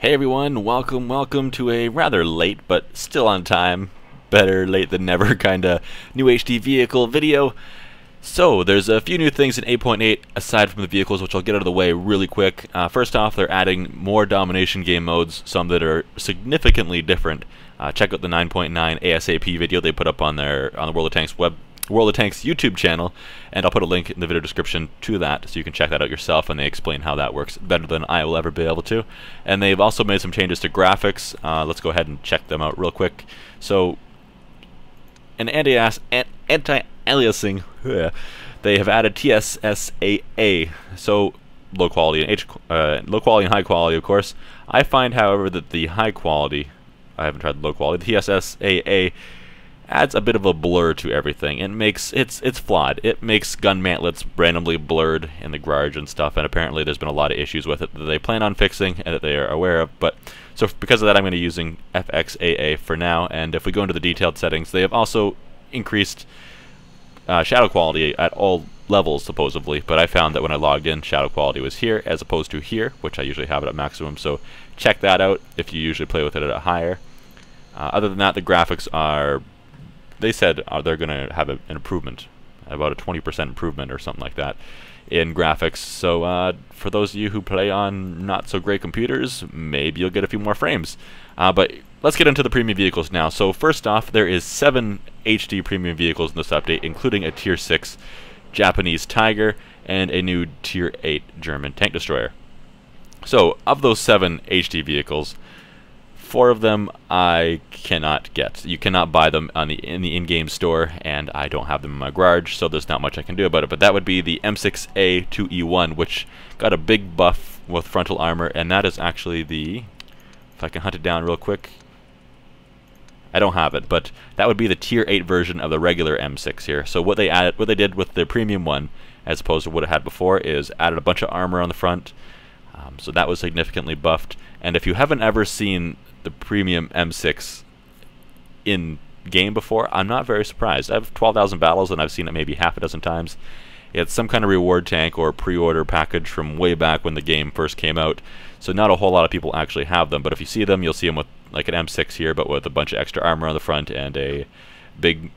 Hey everyone, welcome to a rather late but still on time, better late than never kinda new HD vehicle video. So there's a few new things in 8.8 aside from the vehicles, which I'll get out of the way really quick. First off, they're adding more domination game modes, some that are significantly different. Check out the 9.9 ASAP video they put up on the World of Tanks YouTube channel, and I'll put a link in the video description to that so you can check that out yourself, and they explain how that works better than I will ever be able to. And they've also made some changes to graphics. Let's go ahead and check them out real quick. So in anti-aliasing, they have added TSSAA, so low quality and high quality, of course. I find, however, that the high quality, I haven't tried the low quality, the TSSAA adds a bit of a blur to everything. It makes it's flawed. It makes gun mantlets randomly blurred in the garage and stuff, and apparently there's been a lot of issues with it that they plan on fixing and that they are aware of. But so because of that, I'm going to be using FXAA for now. And if we go into the detailed settings, they have also increased shadow quality at all levels supposedly, but I found that when I logged in, shadow quality was here as opposed to here, which I usually have it at maximum. So check that out if you usually play with it at a higher. Other than that, the graphics are, they said they're going to have an improvement, about a 20% improvement or something like that in graphics. So for those of you who play on not so great computers, maybe you'll get a few more frames. But let's get into the premium vehicles now. So first off, there is 7 HD premium vehicles in this update, including a Tier 6 Japanese Tiger and a new Tier 8 German tank destroyer. So of those 7 HD vehicles, 4 of them I cannot get. You cannot buy them in the in-game store, and I don't have them in my garage, so there's not much I can do about it. But that would be the M6A2E1, which got a big buff with frontal armor, and that is actually the, if I can hunt it down real quick, I don't have it, but that would be the Tier 8 version of the regular M6 here. So what they did with the premium one, as opposed to what it had before, is added a bunch of armor on the front. So that was significantly buffed. And if you haven't ever seen the premium M6 in game before, I'm not very surprised. I have 12,000 battles and I've seen it maybe half a dozen times. It's some kind of reward tank or pre-order package from way back when the game first came out, so not a whole lot of people actually have them, but if you see them, you'll see them with like an M6 here, but with a bunch of extra armor on the front and a big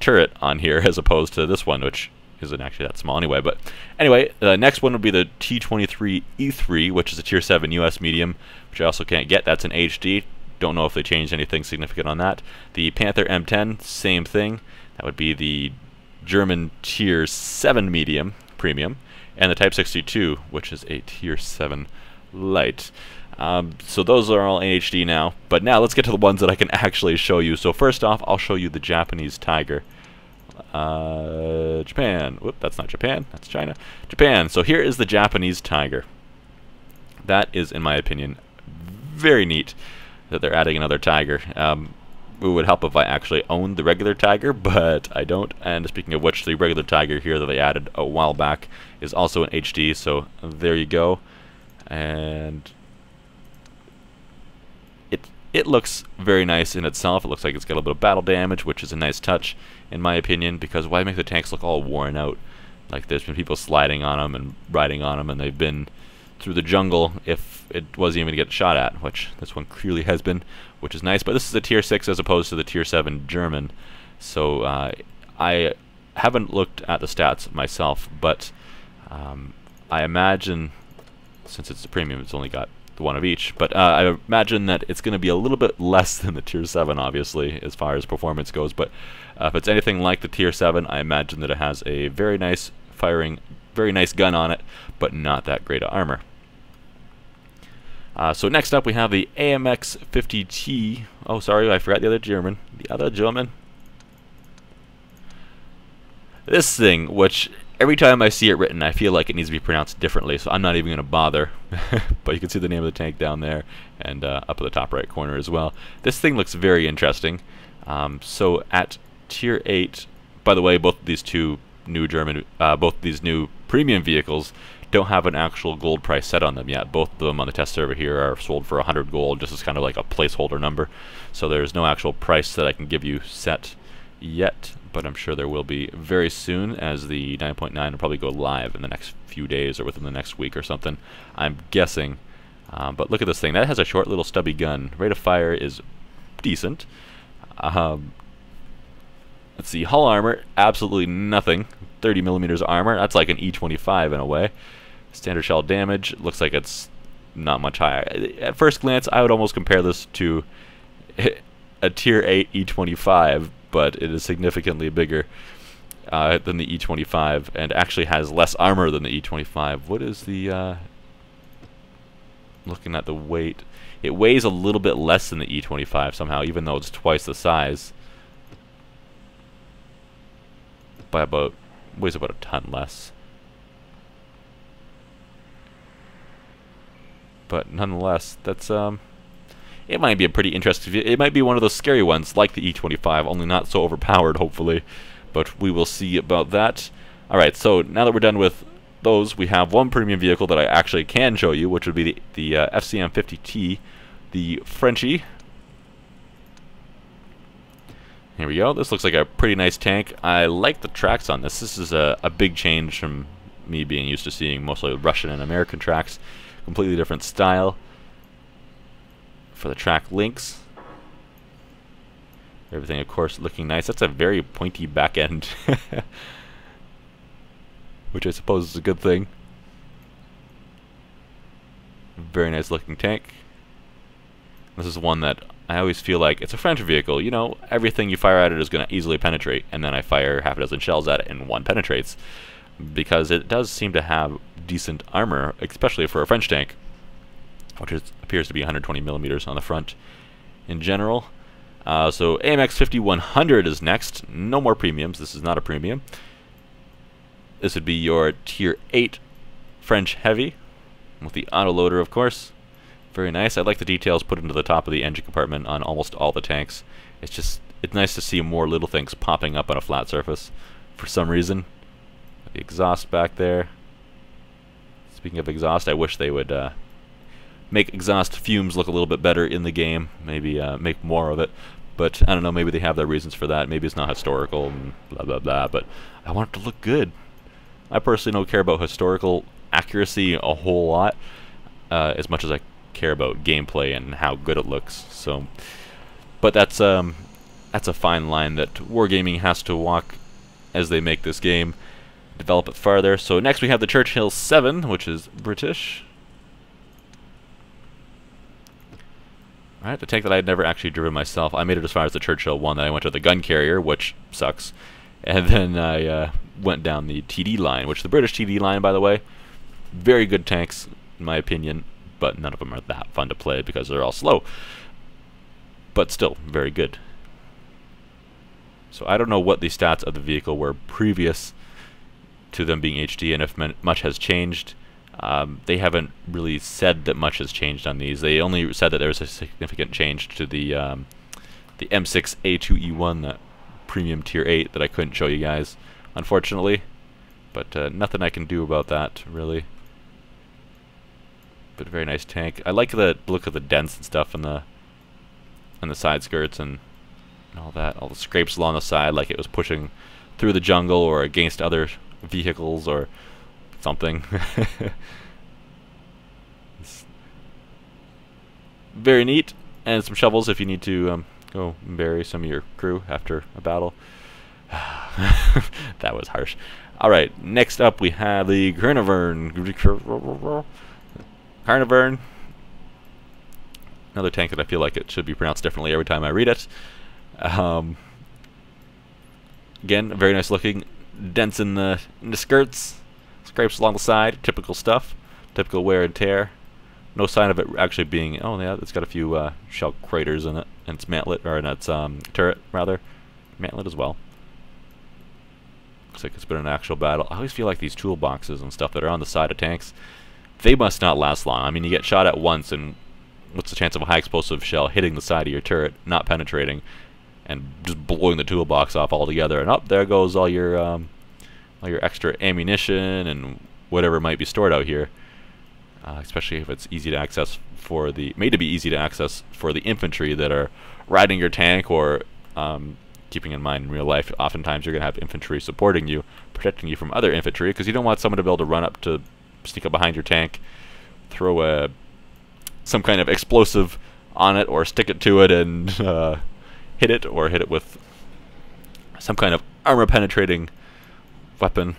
turret on here, as opposed to this one, which isn't actually that small anyway. But anyway, the next one would be the T23E3, which is a Tier 7 US medium, which I also can't get. That's an HD. Don't know if they changed anything significant on that. The Panther M10, same thing. That would be the German Tier 7 medium premium, and the Type 62, which is a Tier 7 light. So those are all in HD now. But now let's get to the ones that I can actually show you. So first off, I'll show you the Japanese Tiger. Japan. Whoop, that's not Japan. That's China. Japan. So here is the Japanese Tiger. That is, in my opinion, very neat that they're adding another Tiger. It would help if I actually owned the regular Tiger, but I don't. And speaking of which, the regular Tiger here that they added a while back is also in HD, so there you go. And it looks very nice in itself. It looks like it's got a little bit of battle damage, which is a nice touch, in my opinion, because why make the tanks look all worn out? Like, there's been people sliding on them and riding on them, and they've been through the jungle if it wasn't even to get shot at, which this one clearly has been, which is nice. But this is a Tier 6 as opposed to the Tier 7 German, so I haven't looked at the stats myself, but I imagine, since it's a premium, it's only got the one of each, but I imagine that it's going to be a little bit less than the Tier 7, obviously, as far as performance goes. But if it's anything like the Tier 7, I imagine that it has a very nice firing, very nice gun on it, but not that great of armor. So next up we have the AMX-50T. Oh, sorry, I forgot the other German. The other German. This thing, which every time I see it written, I feel like it needs to be pronounced differently, so I'm not even going to bother. But you can see the name of the tank down there, and up at the top right corner as well. This thing looks very interesting. So at Tier 8, by the way, both these new premium vehicles don't have an actual gold price set on them yet. Both of them on the test server here are sold for 100 gold, just as kind of like a placeholder number. So there's no actual price that I can give you set yet, but I'm sure there will be very soon, as the 9.9 will probably go live in the next few days or within the next week or something. I'm guessing But look at this thing. That has a short little stubby gun. Rate of fire is decent. Let's see. Hull armor, absolutely nothing. 30 millimeters armor. That's like an E25 in a way. Standard shell damage looks like it's not much higher. At first glance, I would almost compare this to a tier 8 E25, but it is significantly bigger than the E25 and actually has less armor than the E25. What is the... looking at the weight, it weighs a little bit less than the E25 somehow, even though it's twice the size. By about, weighs about a ton less. But nonetheless, that's it might be a pretty interesting. It might be one of those scary ones, like the E25, only not so overpowered, hopefully. But we will see about that. All right, so now that we're done with those, we have one premium vehicle that I actually can show you, which would be the FCM50T, the Frenchy. Here we go. This looks like a pretty nice tank. I like the tracks on this. This is a big change from me being used to seeing mostly Russian and American tracks. Completely different style for the track links. Everything, of course, looking nice. That's a very pointy back end, which I suppose is a good thing. Very nice looking tank. This is one that I always feel like it's a French vehicle. You know, everything you fire at it is going to easily penetrate, and then I fire half a dozen shells at it and one penetrates, because it does seem to have decent armor, especially for a French tank, which appears to be 120 millimeters on the front in general. So AMX 5100 is next. No more premiums. This is not a premium. This would be your tier 8 French Heavy with the autoloader, of course. Very nice. I like the details put into the top of the engine compartment on almost all the tanks. It's nice to see more little things popping up on a flat surface for some reason. The exhaust back there. Speaking of exhaust, I wish they would make exhaust fumes look a little bit better in the game. Maybe make more of it. But I don't know, maybe they have their reasons for that. Maybe it's not historical and blah blah blah, but I want it to look good. I personally don't care about historical accuracy a whole lot, as much as I care about gameplay and how good it looks. So, but that's a fine line that Wargaming has to walk as they make this game, develop it farther. So next we have the Churchill 7, which is British. Alright, the tank that I had never actually driven myself. I made it as far as the Churchill 1, then I went to the gun carrier, which sucks. And then I went down the TD line, which the British TD line, by the way, very good tanks, in my opinion, but none of them are that fun to play because they're all slow. But still, very good. So I don't know what the stats of the vehicle were previous to them being HD, and if much has changed. They haven't really said that much has changed on these. They only said that there was a significant change to the M6A2E1, that premium tier 8 that I couldn't show you guys, unfortunately. But nothing I can do about that, really. But a very nice tank. I like the look of the dents and stuff on the side skirts and all that. All the scrapes along the side, like it was pushing through the jungle or against other vehicles or something. Very neat. And some shovels if you need to go and bury some of your crew after a battle. That was harsh. Alright, next up we have the Carnivern. Another tank that I feel like it should be pronounced differently every time I read it. Again, very nice looking. Dents in the skirts. Scrapes along the side. Typical stuff. Typical wear and tear. No sign of it actually being... Oh, yeah, it's got a few shell craters in it. And its mantlet, or in its turret, rather. Mantlet as well. Looks like it's been an actual battle. I always feel like these toolboxes and stuff that are on the side of tanks, they must not last long. I mean, you get shot at once, and what's the chance of a high explosive shell hitting the side of your turret, not penetrating, and just blowing the toolbox off altogether? And up there goes all your extra ammunition and whatever might be stored out here. Especially if it's easy to access for the made to be easy to access for the infantry that are riding your tank, or keeping in mind in real life, oftentimes you're going to have infantry supporting you, protecting you from other infantry, because you don't want someone to be able to run up to sneak up behind your tank, throw a some kind of explosive on it, or stick it to it and hit it, or hit it with some kind of armor-penetrating weapon.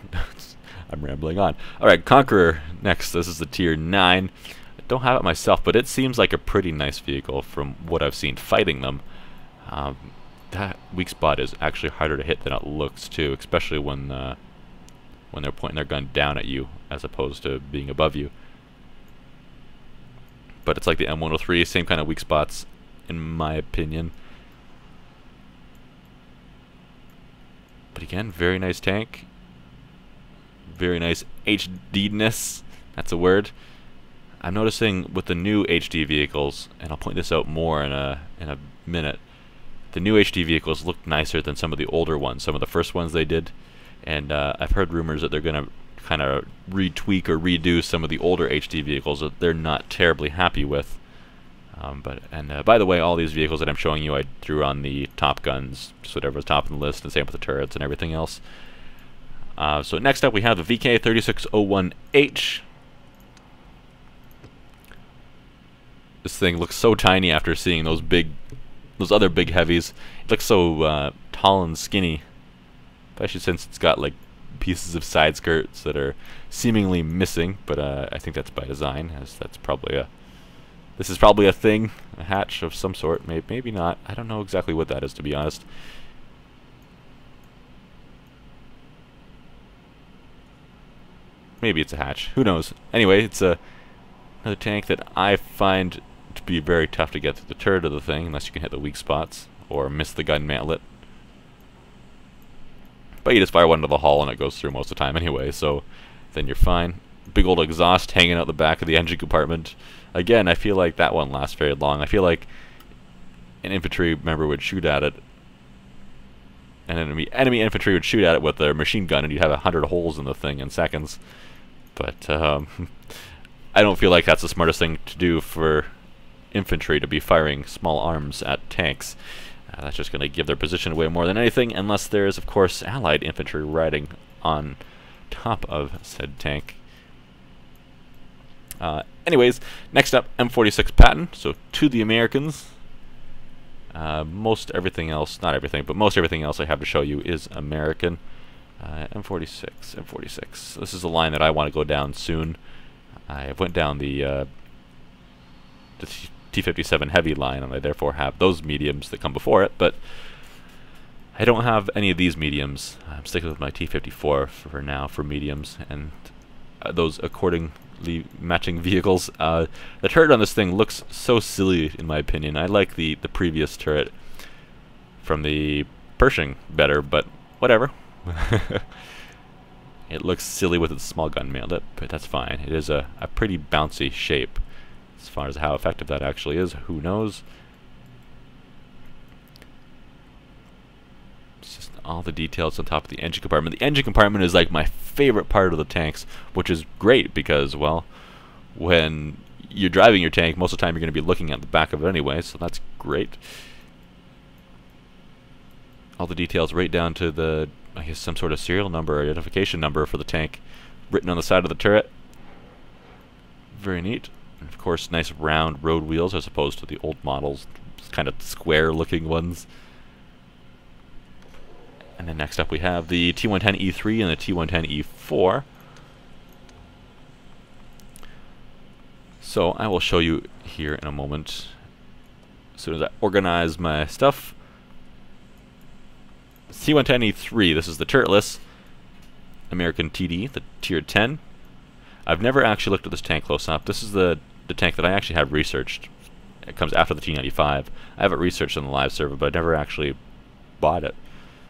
I'm rambling on. Alright, Conqueror next. This is the tier 9. I don't have it myself, but it seems like a pretty nice vehicle from what I've seen fighting them. That weak spot is actually harder to hit than it looks too, especially when they're pointing their gun down at you as opposed to being above you. But it's like the M103, same kind of weak spots in my opinion. But again, very nice tank. Very nice HD-ness. That's a word. I'm noticing with the new HD vehicles, and I'll point this out more in a minute, the new HD vehicles look nicer than some of the older ones, some of the first ones they did. And I've heard rumors that they're going to kind of retweak or redo some of the older HD vehicles that they're not terribly happy with. By the way, all these vehicles that I'm showing you, I drew on the top guns, just whatever was top of the list, and same with the turrets and everything else. So next up we have the VK3601H. This thing looks so tiny after seeing those other big heavies. It looks so tall and skinny, especially since it's got like pieces of side skirts that are seemingly missing. But I think that's by design, as that's probably this is probably a thing, a hatch of some sort. Maybe not. I don't know exactly what that is, to be honest. Maybe it's a hatch. Who knows? Anyway, it's another tank that I find to be very tough to get through the turret of the thing, unless you can hit the weak spots or miss the gun mantlet. But you just fire one to the hull and it goes through most of the time anyway, so then you're fine. Big old exhaust hanging out the back of the engine compartment. Again, I feel like that won't last very long. I feel like an infantry member would shoot at it, and enemy infantry would shoot at it with their machine gun, and you'd have 100 holes in the thing in seconds. But I don't feel like that's the smartest thing to do for infantry, to be firing small arms at tanks. That's just going to give their position away more than anything, unless there is, of course, allied infantry riding on top of said tank. Anyways, next up, M46 Patton. So to the Americans. Most everything else, not everything, but most everything else I have to show you is American. M46. This is a line that I want to go down soon. I went down the T57 Heavy line, and I therefore have those mediums that come before it, but I don't have any of these mediums. I'm sticking with my T54 for now for mediums, and those accordingly matching vehicles. The turret on this thing looks so silly in my opinion. I like the previous turret from the Pershing better, but whatever. It looks silly with its small gun mantlet, but that's fine. It is a pretty bouncy shape. As far as how effective that actually is, who knows? It's just all the details on top of the engine compartment. The engine compartment is like my favorite part of the tanks, which is great because, well, when you're driving your tank, most of the time you're going to be looking at the back of it anyway, so that's great. All the details right down to the, I guess, some sort of serial number or identification number for the tank written on the side of the turret. Very neat. And of course, nice round road wheels as opposed to the old models, kind of square looking ones. And then next up we have the T10E3 and the T10E4. So I will show you here in a moment, as soon as I organize my stuff. T10E3, this is the turretless American TD, the tier 10. I've never actually looked at this tank close up. This is the tank that I actually have researched. It comes after the T95. I have it researched on the live server, but I never actually bought it.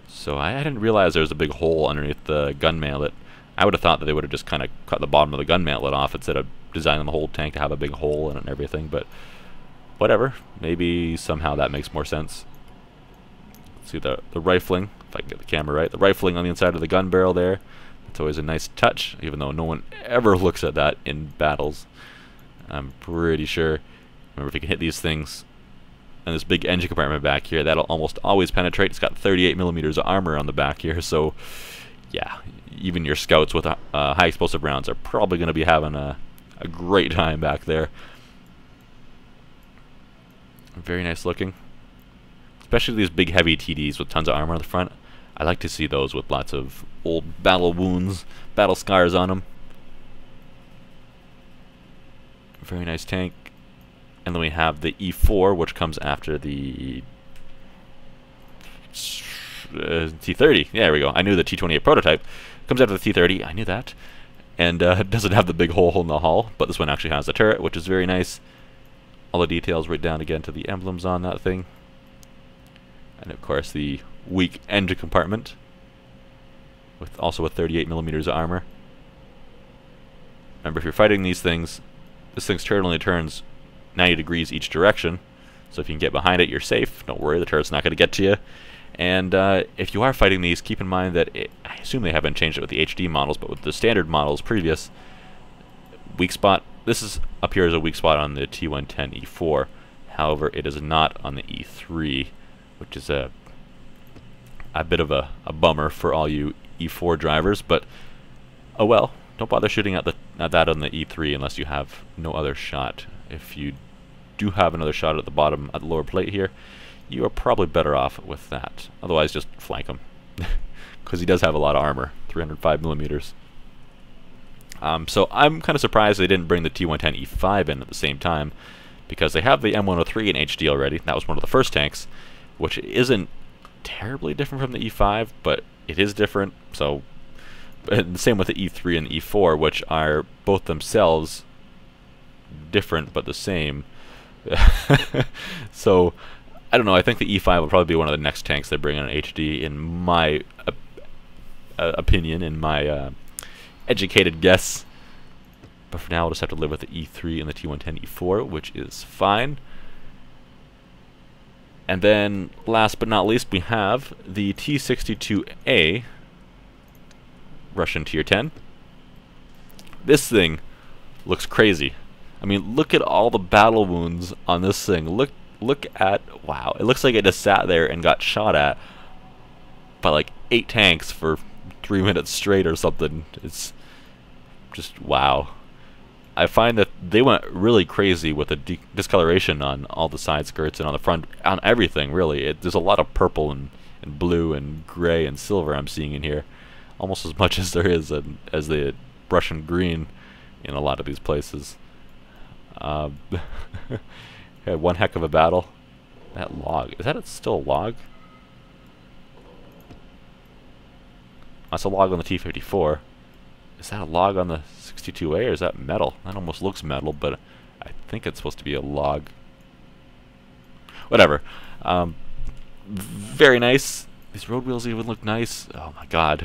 So I didn't realize there was a big hole underneath the gun mantlet. I would have thought that they would have just kind of cut the bottom of the gun mantlet off instead of designing the whole tank to have a big hole in it and everything, but whatever. Maybe somehow that makes more sense. See the rifling, if I can get the camera right. The rifling on the inside of the gun barrel there. It's always a nice touch, even though no one ever looks at that in battles. I'm pretty sure. Remember, if you can hit these things, and this big engine compartment back here, that'll almost always penetrate. It's got 38mm of armor on the back here, so yeah, even your scouts with high explosive rounds are probably going to be having a great time back there. Very nice looking. Especially these big heavy TDs with tons of armor on the front. I like to see those with lots of old battle wounds, battle scars on them. Very nice tank. And then we have the E4, which comes after the T30. Yeah, there we go. I knew the T28 prototype. Comes after the T30. I knew that. And it doesn't have the big hole in the hull, but this one actually has the turret, which is very nice. All the details right down again to the emblems on that thing. And of course the weak engine compartment, with also with 38mm of armor. Remember, if you're fighting these things, this thing's turret only turns 90 degrees each direction, so if you can get behind it, you're safe. Don't worry, the turret's not going to get to you. And if you are fighting these, keep in mind that I assume they haven't changed it with the HD models, but with the standard models previous, weak spot, this is up here as a weak spot on the T10 E4. However, it is not on the E3, which is a bit of a bummer for all you E4 drivers, but oh well. Don't bother shooting at that on the E3 unless you have no other shot. If you do have another shot at the bottom, at the lower plate here, you are probably better off with that. Otherwise, just flank him, because he does have a lot of armor, 305mm. So I'm kind of surprised they didn't bring the T10 E5 in at the same time, because they have the M103 in HD already. That was one of the first tanks, which isn't terribly different from the E5, but it is different. So, and the same with the E3 and the E4, which are both themselves different but the same. So, I don't know. I think the E5 will probably be one of the next tanks they bring in HD, in my opinion, in my educated guess. But for now, we'll just have to live with the E3 and the T10 E4, which is fine. And then, last but not least, we have the T62A Russian Tier 10. This thing looks crazy. I mean, look at all the battle wounds on this thing. Look at, wow, it looks like it just sat there and got shot at by like 8 tanks for 3 minutes straight or something. It's just, wow. I find that they went really crazy with the discoloration on all the side skirts and on the front, on everything, really. There's a lot of purple and blue and gray and silver I'm seeing in here. Almost as much as there is as the Russian green in a lot of these places. Had one heck of a battle. That log, is that still a log? That's a log on the T54. Is that a log on the 62A, or is that metal? That almost looks metal, but I think it's supposed to be a log. Whatever. Very nice. These road wheels even look nice. Oh my god.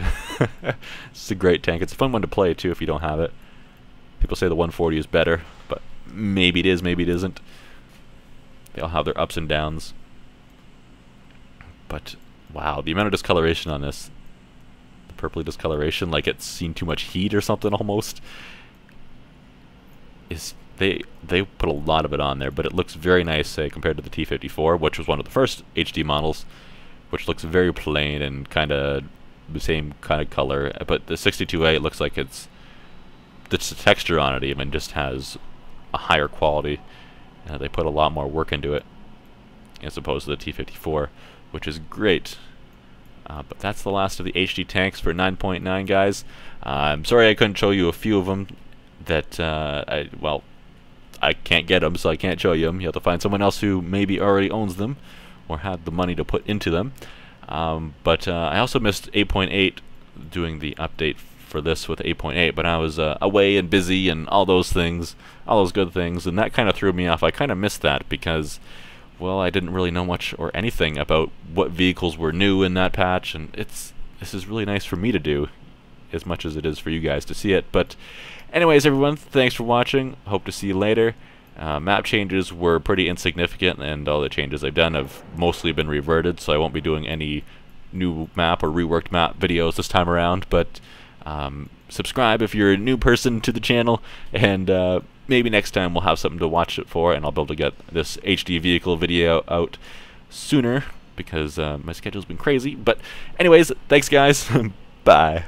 It's a great tank. It's a fun one to play too if you don't have it. People say the 140 is better, but maybe it is, maybe it isn't. They all have their ups and downs. But wow, the amount of discoloration on this. Purpley discoloration, like it's seen too much heat or something almost. They put a lot of it on there, but it looks very nice, say, compared to the T54, which was one of the first HD models, which looks very plain and kind of the same kind of color. But the 62A, it looks like it's the texture on it even just has a higher quality. They put a lot more work into it as opposed to the T54, which is great. But that's the last of the HD tanks for 9.9, guys. I'm sorry I couldn't show you a few of them that, I can't get them, so I can't show you them. You have to find someone else who maybe already owns them or had the money to put into them. But I also missed 8.8 doing the update for this with 8.8, but I was away and busy and all those things, all those good things, and that kind of threw me off. I kind of missed that because, well, I didn't really know much or anything about what vehicles were new in that patch, and this is really nice for me to do as much as it is for you guys to see it. But anyways, everyone, thanks for watching. Hope to see you later. Map changes were pretty insignificant, and all the changes I've done have mostly been reverted, so I won't be doing any new map or reworked map videos this time around. But subscribe if you're a new person to the channel, and maybe next time we'll have something to watch it for, and I'll be able to get this HD vehicle video out sooner because my schedule's been crazy. But anyways, thanks guys. Bye.